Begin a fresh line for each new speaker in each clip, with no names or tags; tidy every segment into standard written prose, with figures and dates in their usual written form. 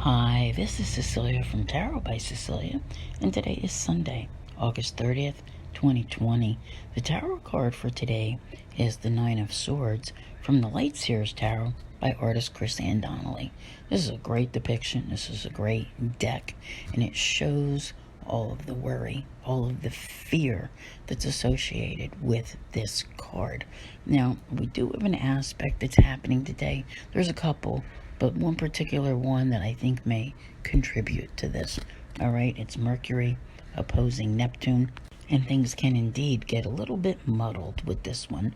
Hi, this is Cecilia from Tarot by Cecilia, and today is Sunday, August 30th, 2020. The tarot card for today is the Nine of Swords from the Light Seers Tarot by artist Chris-Anne Donnelly. This is a great depiction. This is a great deck, and it shows all of the worry, all of the fear that's associated with this card. Now, we do have an aspect that's happening today. There's a couple, but one particular one that I think may contribute to this. All right, it's Mercury opposing Neptune, and things can indeed get a little bit muddled with this one.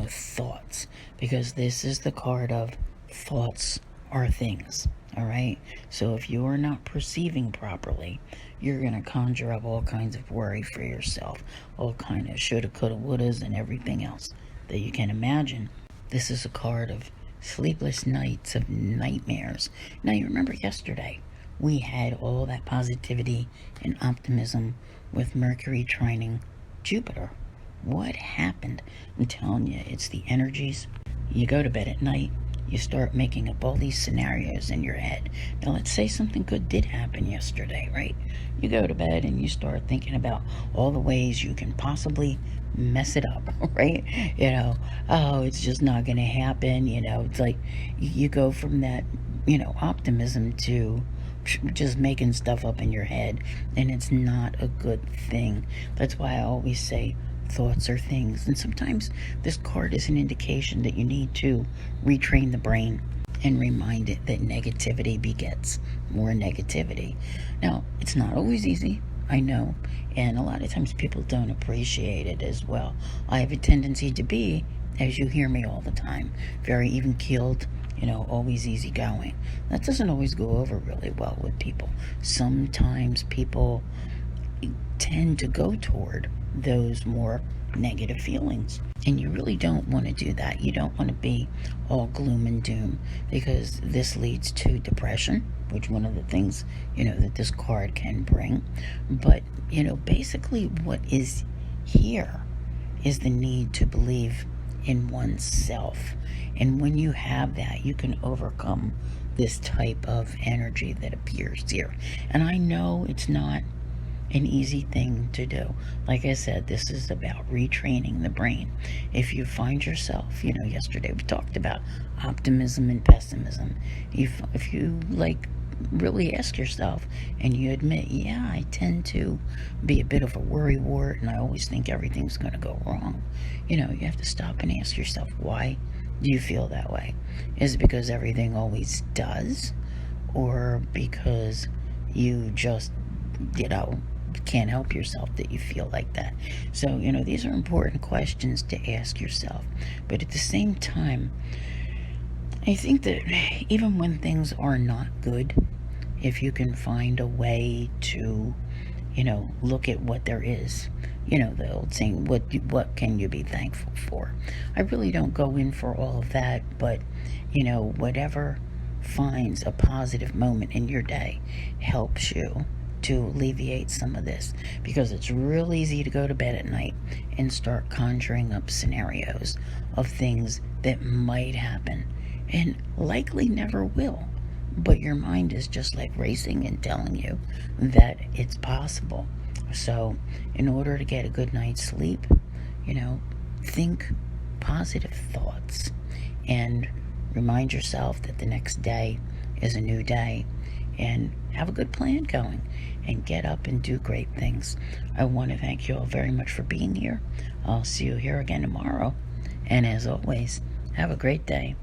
Thoughts, because this is the card of thoughts are things. All right, so if you are not perceiving properly, you're going to conjure up all kinds of worry for yourself, all kind of shoulda, coulda, wouldas, and everything else that you can imagine. This is a card of sleepless nights, of nightmares. Now, you remember yesterday, we had all that positivity and optimism with Mercury trining Jupiter. What happened? I'm telling you, it's the energies. You go to bed at night, you start making up all these scenarios in your head. Now, let's say something good did happen yesterday, right? You go to bed and you start thinking about all the ways you can possibly mess it up, right? Oh, it's just not going to happen. It's like you go from that, optimism to just making stuff up in your head, and it's not a good thing. That's why I always say thoughts are things, and sometimes this card is an indication that you need to retrain the brain and remind it that negativity begets more negativity. Now, it's not always easy, I know, and a lot of times people don't appreciate it as well. I have a tendency to be, as you hear me all the time, very even-keeled, always easygoing. That doesn't always go over really well with people. Sometimes people tend to go toward those more negative feelings, and you really don't want to do that. You don't want to be all gloom and doom, because this leads to depression, which one of the things that this card can bring. But basically what is here is the need to believe in oneself, and when you have that, you can overcome this type of energy that appears here. And I know it's not an easy thing to do. Like I said, this is about retraining the brain. If you find yourself, yesterday we talked about optimism and pessimism. If you really ask yourself and you admit, yeah, I tend to be a bit of a worrywart and I always think everything's going to go wrong, you have to stop and ask yourself, why do you feel that way? Is it because everything always does, or because you just can't help yourself that you feel like that? So these are important questions to ask yourself. But at the same time, I think that even when things are not good, if you can find a way to look at what there is, the old saying, what can you be thankful for? I really don't go in for all of that, but whatever finds a positive moment in your day helps you to alleviate some of this, because it's real easy to go to bed at night and start conjuring up scenarios of things that might happen and likely never will, but your mind is just like racing and telling you that it's possible. So in order to get a good night's sleep, think positive thoughts and remind yourself that the next day is a new day, and have a good plan going and get up and do great things. I want to thank you all very much for being here. I'll see you here again tomorrow, and as always, have a great day.